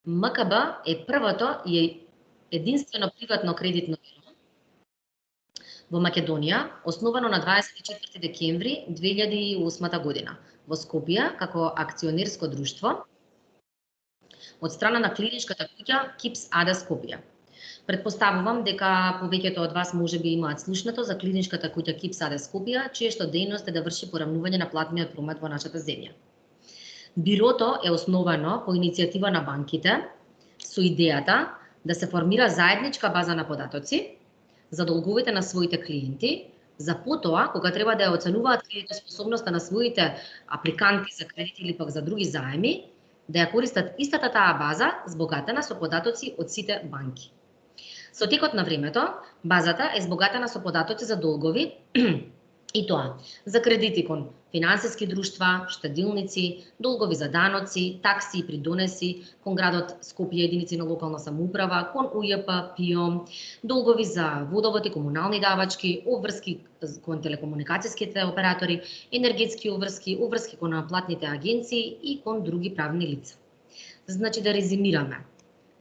МКБ е првото и единствено приватно кредитно биро во Македонија, основано на 24 декември 2008 година во Скопје како акционерско друштво од страна на клиничката куќа КИПС АД Скопје. Предпоставувам дека повеќето од вас можеби имаат слушнато за клиничката куќа КИПС АД Скопје, чијашто дејност е да врши порамнување на платниот промет во нашата земја. Бирото е основано по иницијатива на банките со идејата да се формира заедничка база на податоци за долговите на своите клиенти, за потоа, кога треба да ја оценуваат кредитоспособноста на своите апликанти за кредити или пак за други заеми, да ја користат истата таа база збогатена со податоци од сите банки. Со текот на времето, базата е збогатена со податоци за долгови и тоа за кредити кон финансиски друштва, штедилници, долгови за даноци, такси и придонеси кон градот Скопје, единици на локална самоуправа, кон УЈП, ПИО, долгови за водовод и комунални давачки, обврски кон телекомуникацијските оператори, енергетски обврски, обврски кон платните агенции и кон други правни лица. Значи да резимираме.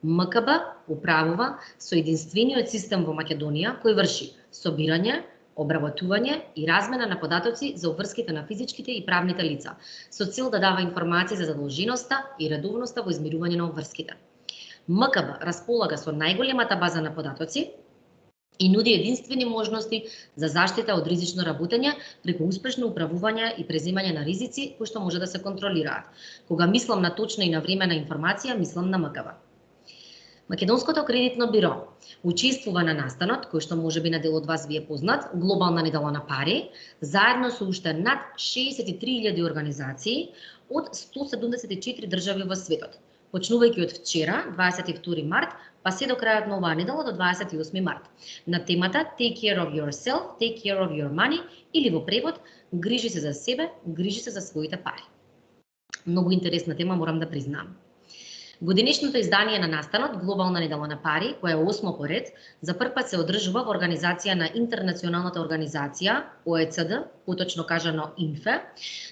МКБ управува со единствениот систем во Македонија кој врши собирање, обработување и размена на податоци за обврските на физичките и правните лица, со цел да дава информации за задолженоста и редовноста во измирување на обврските. МКБ располага со најголемата база на податоци и нуди единствени можности за заштита од ризично работење преку успешно управување и преземање на ризици кои што може да се контролираат. Кога мислам на точна и навремена информација, мислам на МКБ. Македонското кредитно биро учествува на настанот, кој што можеби на дел од вас ви е познат, Глобална недела на пари, заедно со уште над 63.000 организации од 174 држави во светот, почнувајќи од вчера, 22 март, па се до крајот на оваа недела до 28 март, на темата Take care of yourself, take care of your money, или во превод Грижи се за себе, грижи се за своите пари. Многу интересна тема, морам да признам. Годинешното издание на настанот Глобална недела на пари, која е 8 по ред, за прв пат се одржува во организација на Интернационалната организација ОЕЦД, поточно кажано ИНФЕ,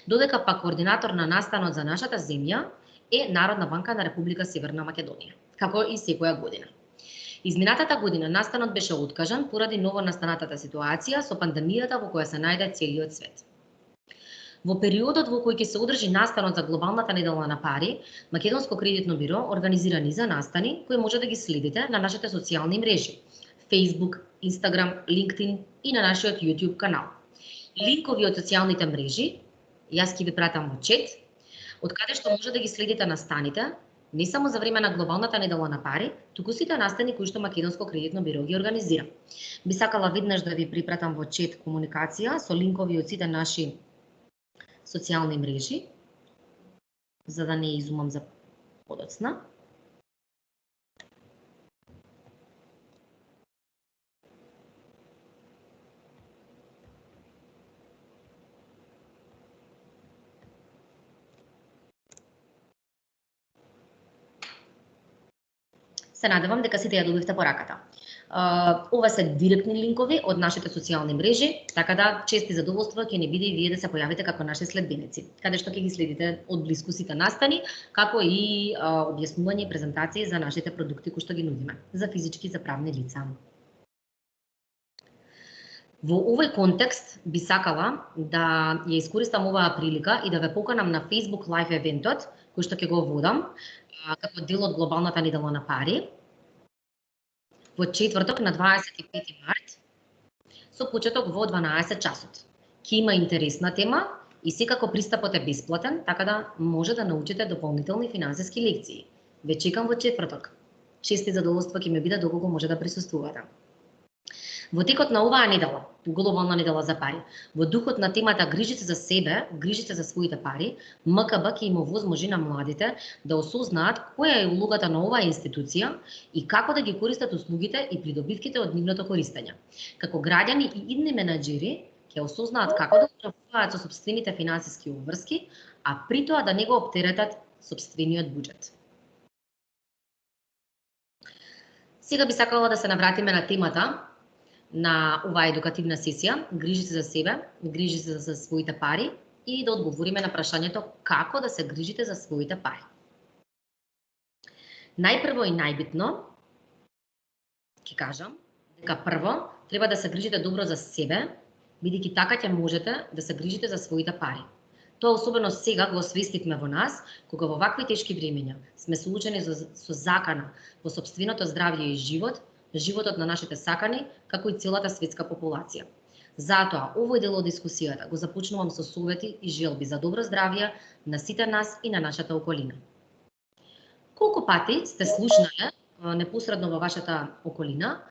додека пак координатор на настанот за нашата земја е Народна банка на Република Северна Македонија, како и секоја година. Изминатата година настанот беше откажан поради новонастанатата ситуација со пандемијата во која се најде целиот свет. Во периодот во кој ќе се одржи настанот за Глобалната недела на пари, Македонско кредитно биро организира низа настани кои може да ги следите на нашите социјални мрежи: Facebook, Instagram, LinkedIn и на нашиот YouTube канал. Линкови од социјалните мрежи јас ќе ви пратам во чет, од каде што може да ги следите настаните, не само за време на Глобалната недела на пари, туку сите настани кои што Македонско кредитно биро ги организира. Би сакала веднаш да ви припратам во чет комуникација со линкови од сите наши социјални мрежи, за да не изумам за подоцна. Се надевам дека сите ја добивте пораката. Ова се директни линкови од нашите социјални мрежи, така да чест и задоволство ќе ни биде и вие да се појавите како наши следбеници, каде што ќе ги следите од блиску сите настани, како и објаснување и презентации за нашите продукти кои што ги нудиме, за физички и за правни лица. Во овој контекст би сакала да ја искористам оваа прилика и да ве поканам на Facebook Live евентот, кој што ќе го водам како дел од Глобалната недела на пари, во четврток на 25 март, со почеток во 12 часот. Ќе има интересна тема и секако пристапот е бесплатен, така да може да научите дополнителни финансиски лекции. Ве чекам во четврток. Чест и задоволство ќе ми биде доколку може да присуствувате. Во текот на оваа недела, Глобална недела за пари, во духот на темата Грижи се за себе, грижи се за своите пари, МКБ ќе им овозможи на младите да осознаат која е улогата на оваа институција и како да ги користат услугите и придобивките од нивното користење. Како граѓани и идни менаџери ќе осознаат како да управуваат со сопствените финансиски обврски, а при тоа да не го оптеретат сопствениот буџет. Сега би сакала да се навратиме на темата на оваа едукативна сесија, грижи се за себе, грижи се за своите пари и да одговориме на прашањето како да се грижите за своите пари. Најпрво и најбитно, ќе кажам, дека прво треба да се грижите добро за себе, бидејќи така ќе можете да се грижите за своите пари. Тоа особено сега го освестивме во нас, кога во вакви тешки времења сме соочени со закана во сопственото здравје и живот, животот на нашите сакани, како и целата светска популација. Затоа, овој дел од дискусијата го започнувам со совети и желби за добро здравје на сите нас и на нашата околина. Колку пати сте слушнале непосредно во вашата околина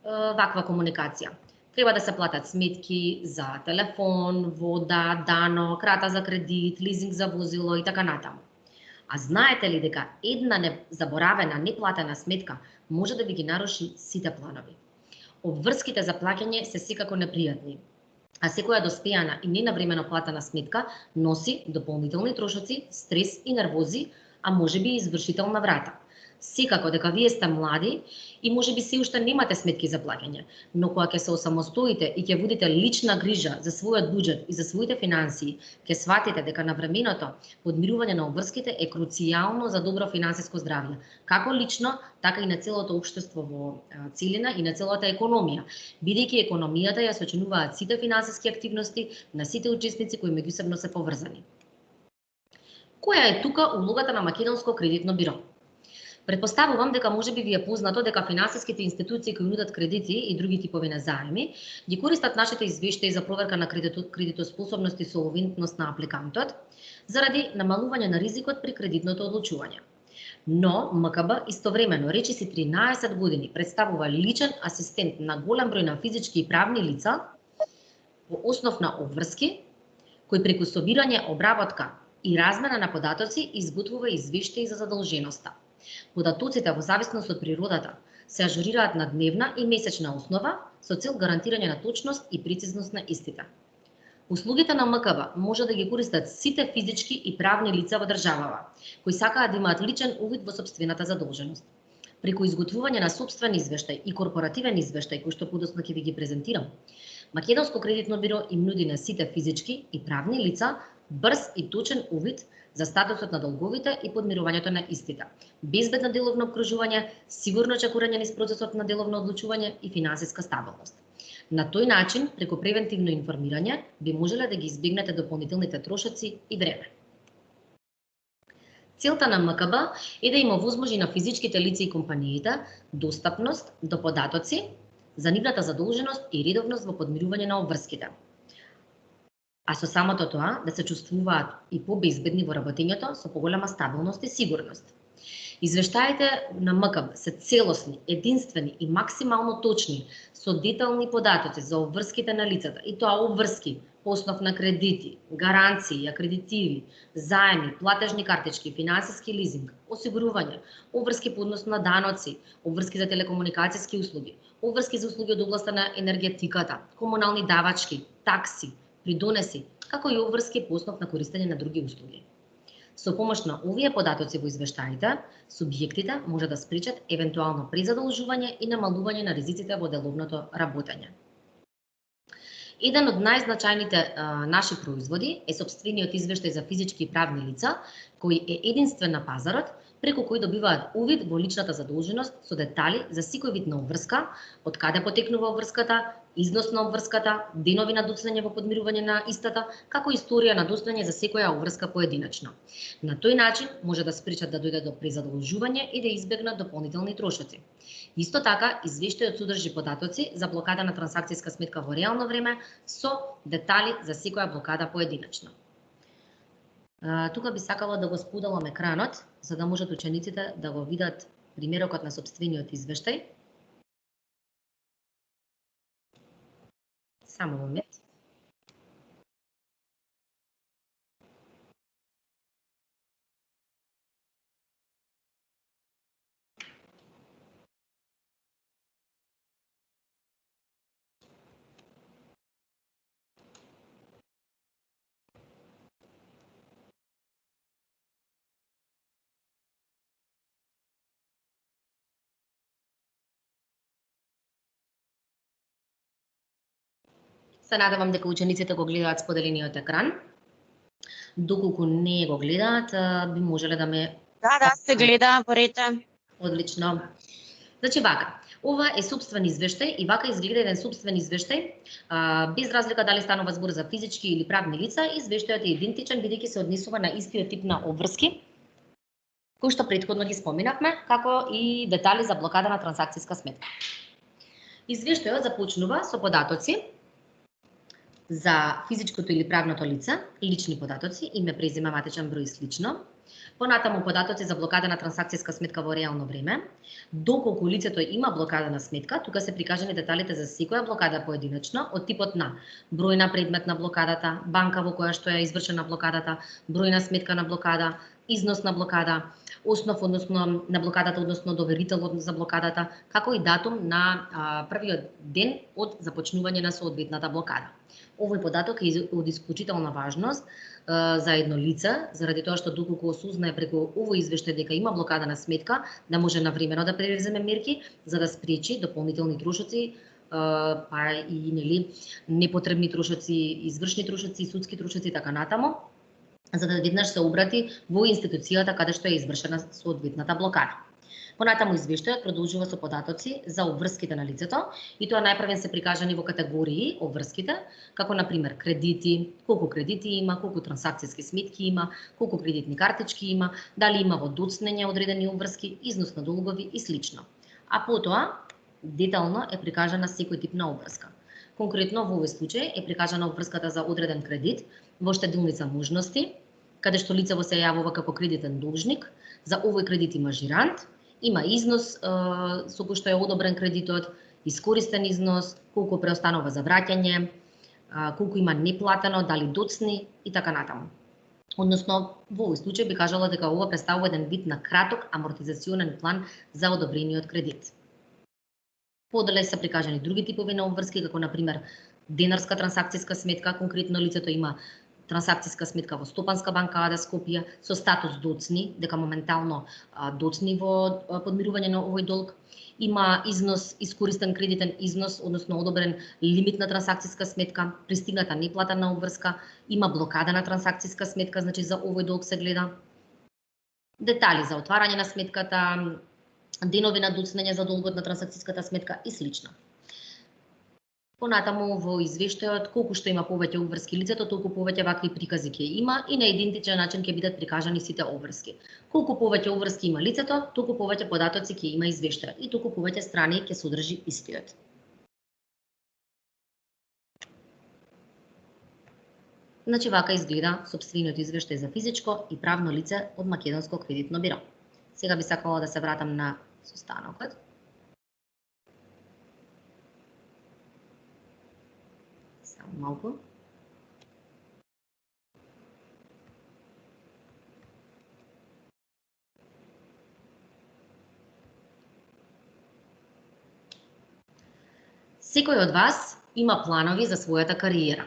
ваква комуникација? Треба да се платат сметки за телефон, вода, данок, рата за кредит, лизинг за возило и така натаму. А знаете ли дека една незаборавена, неплатена сметка може да ви ги наруши сите планови? Обврските за плаќање се секако непријатни, а секоја доспејана и ненавремено платена сметка носи дополнителни трошоци, стрес и нервози, а можеби и извршителна врата. Секако дека вие сте млади и можеби се уште немате сметки за плаќање, но кога ќе се осамостоите и ќе водите лична грижа за својот буџет и за своите финансии, ќе сватите дека навременото подмирување на обврските е круцијално за добро финансиско здравје, како лично, така и на целото општество во целина и на целата економија, бидејќи економијата ја сочинуваат сите финансиски активности на сите учесници кои меѓусебно се поврзани. Која е тука улогата на Македонско кредитно биро? Предпоставувам дека можеби ви е познато дека финансиските институции кои нудат кредити и други типови на заеми ги користат нашите извештаи за проверка на кредитоспособност и солвентност на апликантот заради намалување на ризикот при кредитното одлучување. Но МКБ истовремено речиси 13 години представува личен асистент на голем број на физички и правни лица во основ на обврски, кој преку собирање, обработка и размена на податоци изготвува извештаи за задолженоста. Податоците во зависност од природата се ажурираат на дневна и месечна основа со цел гарантирање на точност и прецизност на истите. Услугите на МКБ може да ги користат сите физички и правни лица во државава, кои сакаат да имаат личен увид во сопствената задолженост. Преку изготвување на сопствен извештај и корпоративен извештај, кој што подоцна ќе ви ги презентирам, Македонско кредитно биро им нуди на сите физички и правни лица брз и точен увид за статусот на долговите и подмирувањето на истите, безбедно деловно обкружување, сигурно чекорање низ процесот на деловно одлучување и финансиска стабилност. На тој начин, преку превентивно информирање, би можеле да ги избегнете дополнителните трошоци и време. Целта на МКБ е да им овозможи на физичките лица и компаниите достапност до податоци за нивната задолженост и редовност во подмирување на обврските. А со самото тоа да се чувствуваат и побезбедни во работењето со поголема стабилност и сигурност. Извештаите на МКБ се целосни, единствени и максимално точни, со детални податоци за обврските на лицата, и тоа обврски по основ на кредити, гаранции, акредитиви, заеми, платежни картички, финансиски лизинг, осигурување, обврски по однос на даноци, обврски за телекомуникацијски услуги, обврски за услуги од областа на енергетиката, комунални давачки, такси, придонеси, како и обврски по основ на користење на други услуги. Со помош на овие податоци во извештаите, субјектите може да спречат евентуално презадолжување и намалување на ризиците во деловното работење. Еден од најзначајните наши производи е сопствениот извештај за физички и правни лица, кој е единствен на пазарот, преку кој добиваат увид во личната задолженост со детали за секој вид на обврска, од каде потекнува обврската, износ на обврската, денови на достоење во подмирување на истата, како историја на достоење за секоја обврска поединечно. На тој начин може да спречат да дојде до презадолжување и да избегнат дополнителни трошоци. Исто така, извештајот содржи податоци за блокада на трансакцијска сметка во реално време со детали за секоја блокада поединечно. Тука би сакала да го споделам екранот, за да можат учениците да го видат примерокот на сопствениот извештај. Само момент. Се надевам дека учениците го гледаат споделениот екран. Доколку не го гледаат, би можеле да ме... Да, се гледа, борете. Одлично. Значи вака, ова е сопствен извештај и вака изгледа еден сопствен извештај, без разлика дали станува збор за физички или правни лица, извештајот е идентичен бидејќи се однесува на истиот тип на обврски, кои што претходно ги споминавме, како и детали за блокада на трансакцијска сметка. Извештајот започнува со податоци за физичкото или правното лице, лични податоци, име, презиме, матичен број и слично. Понатаму податоци за блокада на трансакцијска сметка во реално време. Доколку лицето има блокадена сметка, тука се прикажани деталите за секоја блокада поединечно, од типот на број на предмет на блокадата, банка во која што е извршена блокадата, број на сметка на блокада, износ на блокада, основ односно на блокадата, односно доверител за блокадата, како и датум на првиот ден од започнување на соодветната блокада. Овој податок е од исклучителна важност за едно лице, заради тоа што доколку осознае преку овој извештај дека има блокадена сметка, да може навремено да предземе мерки за да спречи дополнителни трошоци, па и непотребни трошоци, извршни трошоци, судски трошоци и така натаму, за да веднаш се обрати во институцијата каде што е извршена соодветната блокада. Понатаму извештајот продолжува со податоци за обврските на лицето и тоа најпрвен се прикажани во категории обврските, како на пример кредити, колку кредити има, колку трансакцијски сметки има, колку кредитни картички има, дали има во доцнење одредени обврски, износ на долгови и слично. А потоа детално е прикажана секој тип на обврска. Конкретно во овој случај е прикажана обврската за одреден кредит во штедилница можности, каде што лицево се јавува како кредитен должник, за овој кредит има жирант, има износ со кој што е одобрен кредитот, искористен износ, колку преостанува за враќање, колку има неплатено, дали доцни и така натаму. Односно, во овој случај би кажала дека ова представува еден вид на краток амортизационен план за одобрениот кредит. Подале се прикажани други типови на обврски, како на пример денарска трансакцијска сметка, конкретно лицето има трансакцијска сметка во Стопанска банка АД Скопје со статус доцни, дека моментално доцни во подмирување на овој долг. Има износ, искористен кредитен износ, односно одобрен лимит на трансакцијска сметка, пристигната неплатена обврска, има блокада на трансакцијска сметка, значи за овој долг се гледа. Детали за отварање на сметката, денови на доцнење за долгот на трансакцијската сметка и слично. Понатаму во извештајот, колку што има повеќе обврски лицето, толку повеќе вакви прикази ќе има и на идентичен начин ќе бидат прикажани сите обврски. Колку повеќе обврски има лицето, толку повеќе податоци ќе има извештајот и толку повеќе страни ќе содржи истиот. Значи вака изгледа сопствениот извештај за физичко и правно лице од Македонско кредитно биро. Сега би сакала да се вратам на состанокот. Малку. Секој од вас има планови за својата кариера.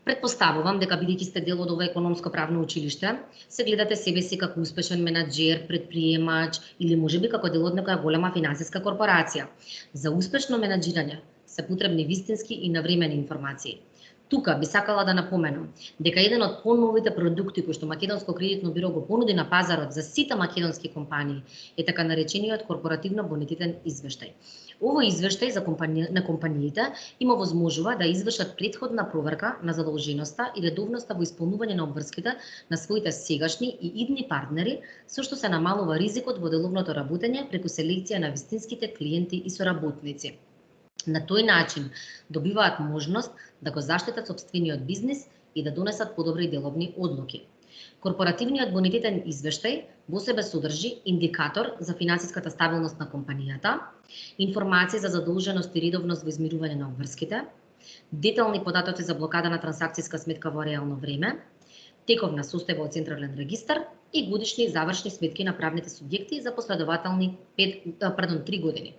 Предпоставувам дека бидејќи сте дел од ова економско правно училиште, се гледате себе си како успешен менаџер, предприемач или можеби како дел од некоја голема финансиска корпорација. За успешно менаџирање се потребни вистински и навремени информации. Тука би сакала да напоменам дека еден од поновите продукти кои што Македонско кредитно биро го понуди на пазарот за сите македонски компании е така наречениот корпоративно бонитетен извештај. Овој извештај на компаниите им овозможува да извршат претходна проверка на задолженоста и редовноста во исполнување на обврските на своите сегашни и идни партнери, со што се намалува ризикот во деловното работење преку селекција на вистинските клиенти и соработници. На тој начин добиваат можност да го заштитат сопствениот бизнис и да донесат подобри деловни одлуки. Корпоративниот бонитетен извештај во себе содржи индикатор за финансиската стабилност на компанијата, информации за задолженост и редовност во измирување на обврските, детални податоци за блокада на трансакцијска сметка во реално време, тековна состојба од централен регистар и годишни завршни сметки на правните субјекти за последователни 3 години.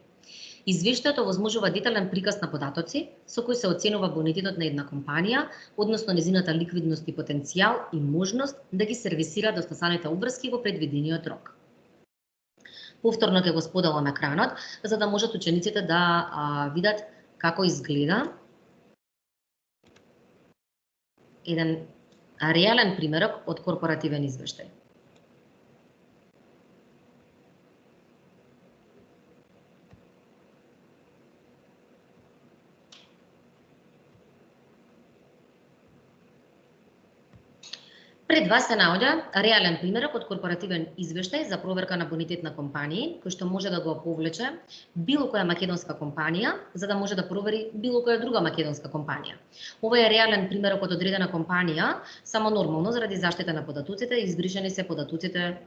Извештајот овозможува детален приказ на податоци со кој се оценува бонитетот на една компанија, односно незината ликвидност и потенцијал и можност да ги сервисира доставаните обврски во предвидениот рок. Повторно ќе го споделам екранот, за да можат учениците да видат како изгледа еден реален примерок од корпоративен извештај. Пред вас се наоѓа реален примерок од корпоративен извештај за проверка на бонитет на компании, кој што може да го повлече било која македонска компанија, за да може да провери било која друга македонска компанија. Ова е реален примерок од одредена компанија, само нормално заради заштита на податоците, избришани се податоците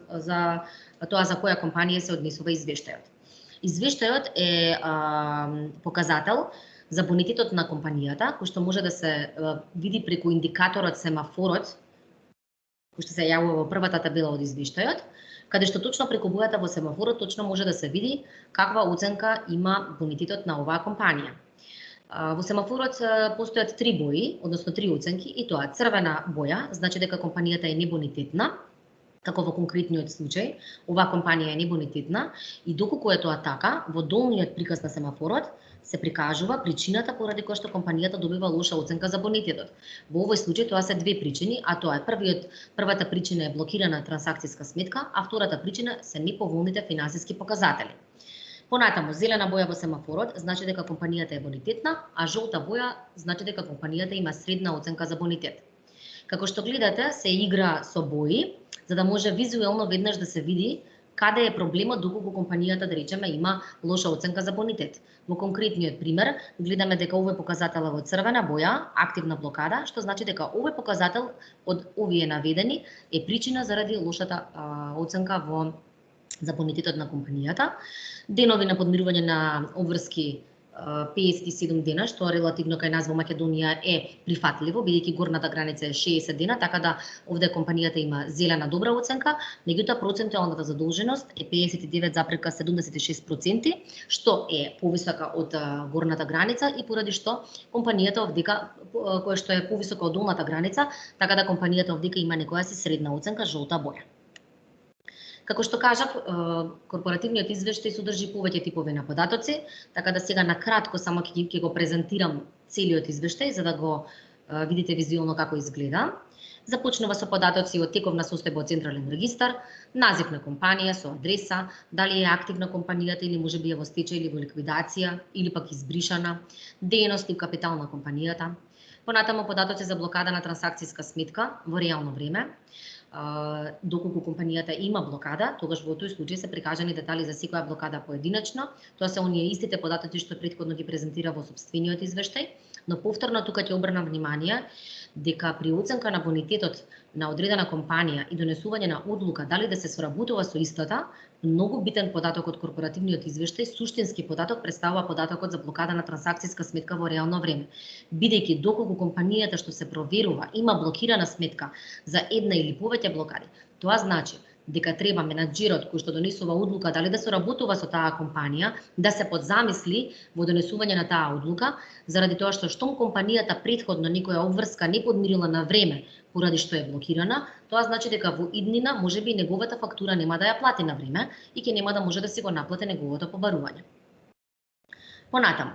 за тоа за која компанија се однесува извештајот. Извештајот е показател за бонитетот на компанијата, кој што може да се види преку индикаторот семафорот, кој што се јавува во првата табела од извештајот, каде што точно преку бојата во семафорот точно може да се види каква оценка има бонитетот на оваа компанија. Во семафорот постојат 3 бои, односно 3 оценки, и тоа црвена боја значи дека компанијата е небонитетна, како во конкретниот случај, оваа компанија е небонитетна, и доколку е тоа така, во долниот приказ на семафорот се прикажува причината поради која што компанијата добива лоша оценка за бонитетот. Во овој случај тоа се 2 причини, а тоа е првата причина е блокирана трансакцијска сметка, а втората причина се неповолните финансиски показатели. Понатаму, зелена боја во семафорот значи дека компанијата е бонитетна, а жолта боја значи дека компанијата има средна оценка за бонитет. Како што гледате, се игра со бои, за да може визуелно веднаш да се види каде е проблемот доколку компанијата, да речеме, има лоша оценка за бонитет. Во конкретниот пример, гледаме дека овој показател е во црвена боја, активна блокада, што значи дека овој показател од овие наведени е причина заради лошата оценка за бонитетот на компанијата. Денови на подмирување на обврски 57 дена, што релативно кај нас во Македонија е прифатливо, бидејќи горната граница е 60 дена, така да овде компанијата има зелена добра оценка, меѓутоа процентуалната задолженост е 59,76%, што е повисока од горната граница и поради што компанијата овдека, која што е повисока од долната граница, така да компанијата овдека има некоја си средна оценка жолта боја. Како што кажав, корпоративниот извештај содржи повеќе типови на податоци, така да сега на кратко само ќе го презентирам целиот извештај за да го видите визуелно како изгледа. Започнува со податоци од тековна состојба од централен регистар, назив на компанија со адреса, дали е активна компанијата или можеби е во стечај или во ликвидација или пак избришана, дејност и капитал на компанијата. Понатаму податоци за блокада на трансакцијска сметка во реално време. Доколку компанијата има блокада, тогаш во тој случај се прикажани детали за секоја блокада поединечно. Тоа се оние истите податоци што претходно ги презентира во сопствениот извештај, но повторно тука ќе обрнам внимание дека при оценка на бонитетот на одредена компанија и донесување на одлука дали да се соработува со истата, многу битен податок од корпоративниот извештај, суштински податок представува податокот за блокада на трансакцијска сметка во реално време. Бидејќи доколку компанијата што се проверува има блокирана сметка за една или повеќе блокади, тоа значи дека треба менаџерот кој што донесува одлука дали да соработува со таа компанија да се подзамисли во донесување на таа одлука, заради тоа што штом компанијата претходно некоја обврска не подмирила на време поради што е блокирана, тоа значи дека во иднина можеби неговата фактура нема да ја плати на време и ќе нема да може да се го наплати неговото побарување. Понатаму,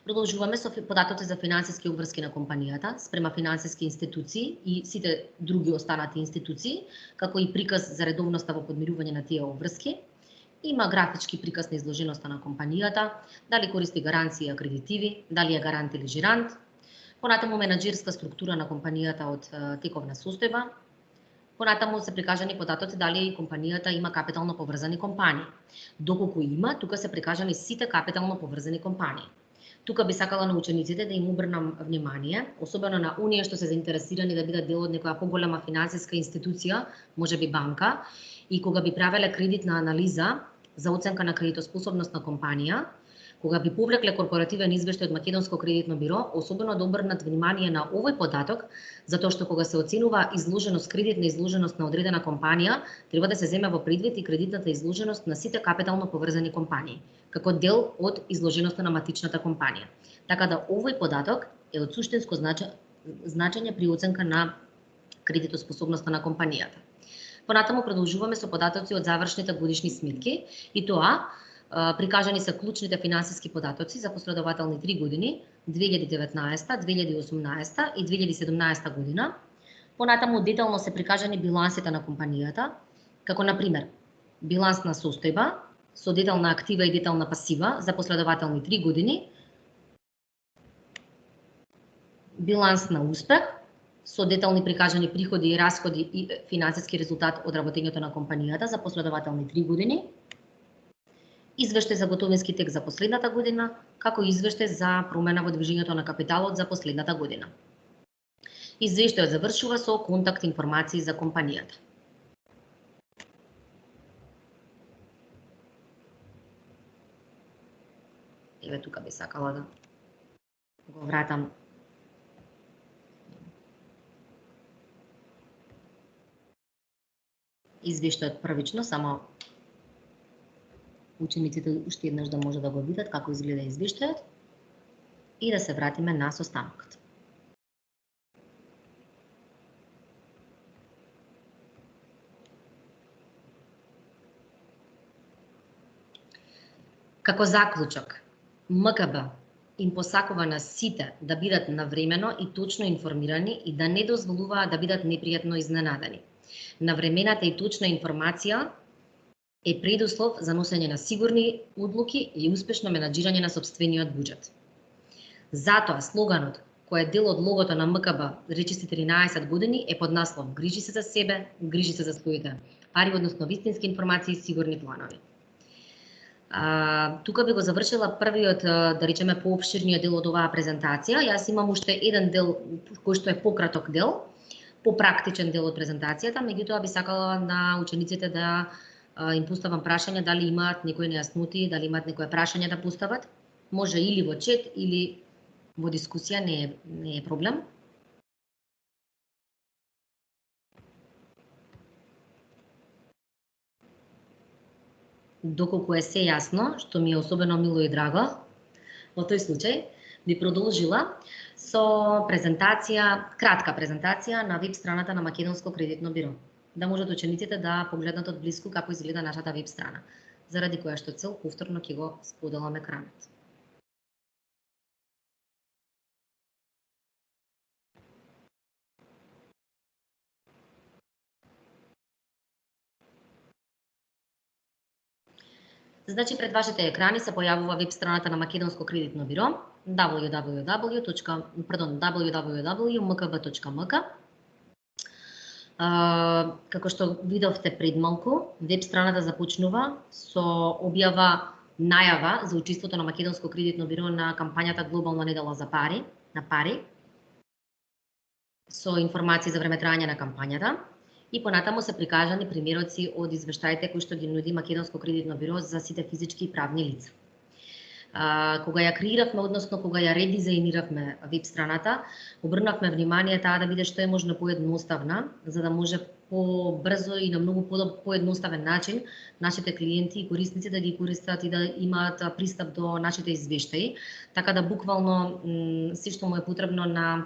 продолжуваме со податоци за финансиски обврски на компанијата спрема финансиски институции и сите други останати институции, како и приказ за редовноста во подмирување на тие обврски. Има графички приказ на изложеноста на компанијата, дали користи гаранции и акредитиви, дали е гарант или жирант. Понатаму менаџерска структура на компанијата од тековна состојба. Понатаму се прикажани податоци дали компанијата има капитално поврзани компании. Доколку има, тука се прикажани сите капитално поврзани компании. Тука би сакала на учениците да им обрнам внимание, особено на оние што се заинтересирани да бидат дел од некоја поголема финансиска институција, можеби банка, и кога би правеле кредитна анализа за оценка на кредитоспособност на компанија, кога би повлекле корпоративен извештај од Македонско кредитно биро, особено да обрнат внимание на овој податок, затоа што кога се оценува изложеност, кредитна изложеност на одредена компанија, треба да се земе во предвид и кредитната изложеност на сите капитално поврзани компании, како дел од изложеноста на матичната компанија. Така да овој податок е од суштинско значење при оценка на кредитоспособноста на компанијата. Понатаму продолжуваме со податоци од завршните годишни сметки и тоа прикажани се клучните финансиски податоци за последователни 3 години, 2019, 2018 и 2017 година. Понатаму детално се прикажани билансите на компанијата, како на пример билансна состојба со детална актива и детална пасива за последователни 3 години, биланс на успех со детални прикажани приходи и расходи и финансиски резултат од работењето на компанијата за последователни 3 години, извештај за готовински тек за последната година, како и извештај за промена во движењето на капиталот за последната година. Извештајот завршува со контакт информации за компанијата. Еве тука би сакала да го вратам. Извештајот првично, само учениците уште еднаш да може да го видат како изгледа извештајот и да се вратиме на состанокот. Како заклучок, МКБ им посакува на сите да бидат навремено и точно информирани и да не дозволуваат да бидат непријатно изненадани. Навремената и точна информација е предуслов за носење на сигурни одлуки и успешно менаџирање на сопствениот буџет. Затоа слоганот, кој е дел од логото на МКБ речиси 13 години, е под наслов "Грижи се за себе, грижи се за своите пари", односно вистински информации и сигурни планови. Тука би го завршила првиот, да речеме, поопширниот дел од оваа презентација. Јас имам уште еден дел кој што е пократок дел, попрактичен дел од презентацијата, меѓутоа би сакала на учениците да им поставам прашања, дали имаат некои нејасноти, дали имаат некое прашање да постават. Може или во чет или во дискусија, не е проблем. Доколку е се јасно, што ми е особено мило и драго, во тој случај би продолжила со презентација, кратка презентација на веб страната на Македонско кредитно биро. Да можат учениците да погледнат од блиску како изгледа нашата веб страна, заради која што цел повторно ќе го споделам екранот. Значи, пред вашите екрани се појавува веб страната на Македонско кредитно биро www.mkb.mk. Како што видовте пред малку, веб страната започнува со објава најава за учеството на Македонско кредитно биро на кампањата Глобална недела за пари, на пари, со информации за време трајање на кампањата. И понатаму се прикажани примероци од извештаите кои што ги нуди Македонско кредитно биро за сите физички и правни лица. Кога ја креиравме, односно кога ја редизајниравме веб страната, обрнавме внимание таа да биде што е можно поедноставна, за да може побрзо и на многу поедноставен начин нашите клиенти и корисници да ги користат и да имаат пристап до нашите извештаи, така да буквално се што му е потребно на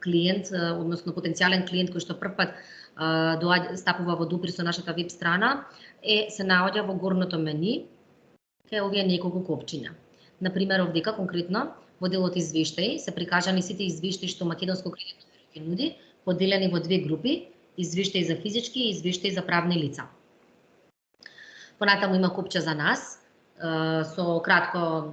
клиент, односно потенцијален клиент кој што првпат стапува во допир со нашата веб страна, се наоѓа во горното мени, кај овие неколку копчиња. Например, овдека конкретно во делот извештаи се прикажани сите извештаи што Македонско кредитно биро ги нуди, поделени во две групи: извештаи за физички и извештаи за правни лица. Понатаму има копче за нас со кратко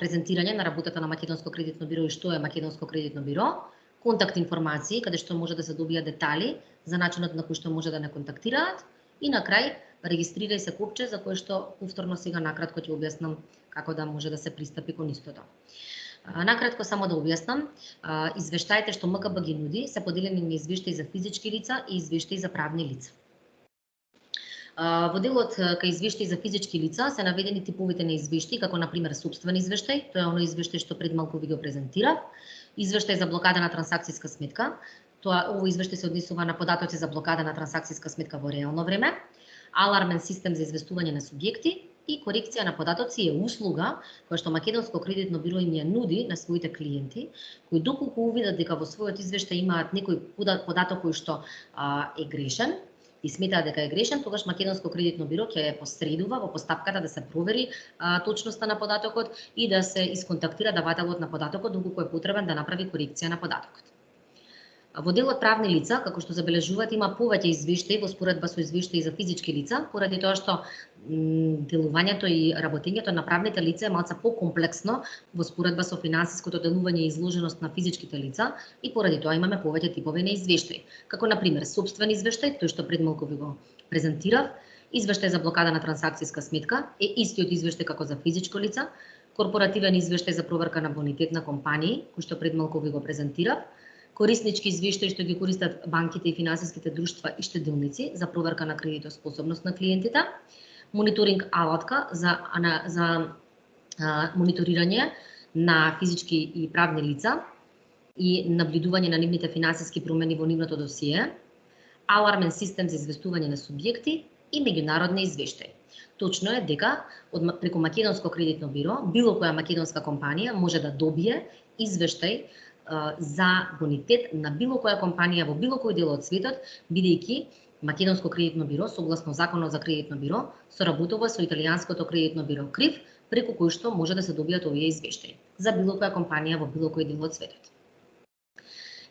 презентирање на работата на Македонско кредитно биро и што е Македонско кредитно биро, контакт информации каде што може да се добијат детали за начинот на кој што може да не контактираат и на крај регистрирај се копче за кое што повторно сега накратко ќе објаснам како да може да се пристапи кон истото. Накратко само да објаснам, извештаите што МКБ ги нуди се поделени на извештаи за физички лица и извештаи за правни лица. Во делот кај извештаи за физички лица се наведени типовите на извештаи, како например сопствен извештај, тоа е оној извештај што пред малку ви го презентирав, извештај за блокада на трансакцијска сметка, овој извештај се однесува на податоци за блокада на трансакцијска сметка во реално време, алармен систем за известување на субјекти и корекција на податоци е услуга која што Македонско кредитно биро им ја нуди на своите клиенти, кои доколку увидат дека во својот извештај имаат некој податок кој што е грешен и сметаат дека е грешен, тогаш Македонско кредитно биро ќе посредува во постапката да се провери точноста на податокот и да се исконтактира давателот на податокот доколку е потребен да направи корекција на податокот. Во делот правни лица, како што забележувате, има повеќе извештаи во споредба со извештаи за физички лица, поради тоа што делувањето и работењето на правните лица е малку покомплексно во споредба со финансиското делување и изложеност на физичките лица и поради тоа имаме повеќе типови на извештаи. Како на пример сопствен извештај, тој што пред малку ви го презентирав, извештај за блокада на трансакцијска сметка е истиот извештај како за физичко лице, корпоративен извештај за проверка на бонитет на компании, кој што пред малку ви го презентирав, кориснички извештаи што ги користат банките и финансиските друштва и штедилници за проверка на кредитоспособност на клиентите, мониторинг алатка за мониторирање на физички и правни лица и наблюдување на нивните финансиски промени во нивното досие, алармен систем за известување на субјекти и меѓународни извештаи. Точно е дека преку Македонско кредитно биро, било која македонска компанија може да добие извештај за бонитет на било која компанија во било кој дел од светот, бидејќи Македонско кредитно биро, согласно Законот за кредитно биро, соработува со италијанското кредитно биро КРИФ, преку кој што може да се добијат овие извештаи за било која компанија во било кој дел од светот.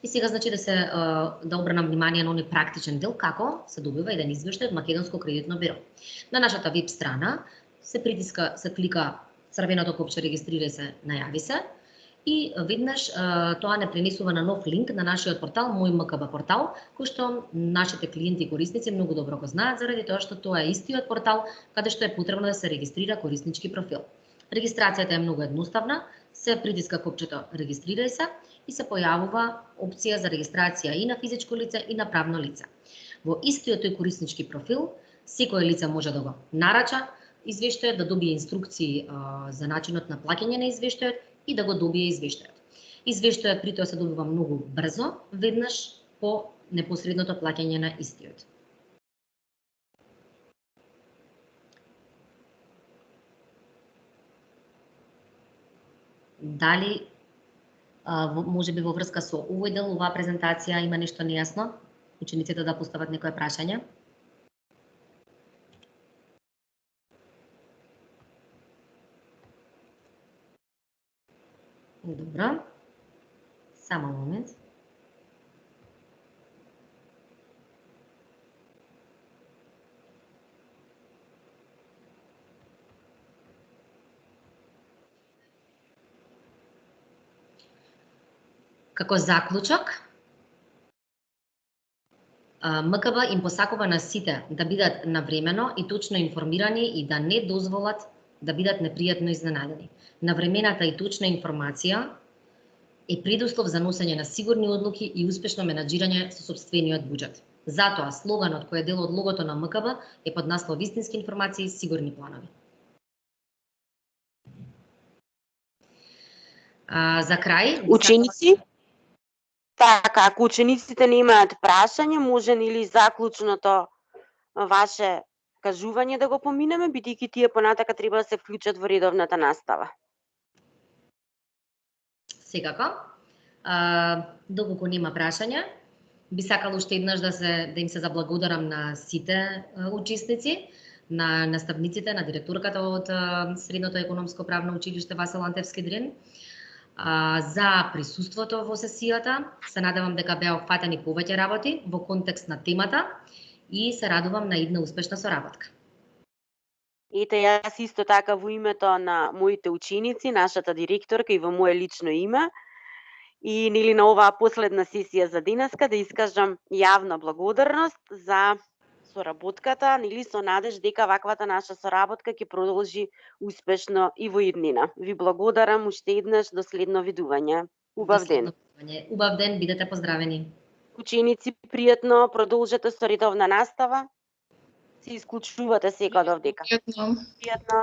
И сега значи да обрнам внимание на оној практичен дел како се добива еден извештај од Македонско кредитно биро. На нашата веб страна се клика црвеното копче регистрирај се, најави се и веднаш тоа не пренесува на нов линк на нашиот портал Мој МКБ портал, кој што нашите клиенти и корисници многу добро го знаат заради тоа што тоа е истиот портал каде што е потребно да се регистрира кориснички профил. Регистрацијата е многу едноставна, се притиска копчето регистрирај се и се појавува опција за регистрација и на физичко лице и на правно лице. Во истиот тој кориснички профил секој лице може да го нарача извештајот, да добие инструкции за начинот на плаќање на извештајот и да го добие извештајот. Извештајот при тоа се добива многу брзо, веднаш по непосредното плаќање на истиот. Дали може би во врска со овој дел, оваа презентација има нешто нејасно? Учениците да постават некое прашање? Добро. Само момент. Како заклучок, МКБ им посакува на сите да бидат навремено и точно информирани и да не дозволат да бидат непријатно изненадени. Навремената и точна информација е предуслов за носење на сигурни одлуки и успешно менаџирање со сопствениот буџет. Затоа слоганот кој е дел од логото на МКБ е под наслов Вистински информации, сигурни планови. За крај, ученици, така, ако учениците немаат прашање, може или заклучното ваше кажување да го поминеме, бидејќи тие понатака треба да се вклучат во редовната настава. Секако. Доколку нема прашања, би сакала уште еднаш да им се заблагодарам на сите учесници, на наставниците, на директорката од Средното економско правно училиште Васил Антевски Дрин, за присуството во сесијата. Се надевам дека беа опфатени повеќе работи во контекст на темата и се радувам на една успешна соработка. Ете, јас исто така во името на моите ученици, нашата директорка и во мое лично име, и нели на оваа последна сесија за денеска да искажам јавна благодарност за соработката, нели со надеж дека ваквата наша соработка ќе продолжи успешно и во иднина. Ви благодарам уште еднаш, до следно видување. Убав ден. Убав ден, бидете поздравени. Ученици, пријатно продолжете со редовна настава. Се исклучувате секој овдека. Пријатно. Пријатно.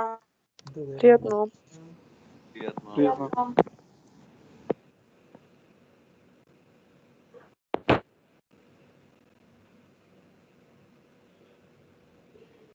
Пријатно. Пријатно.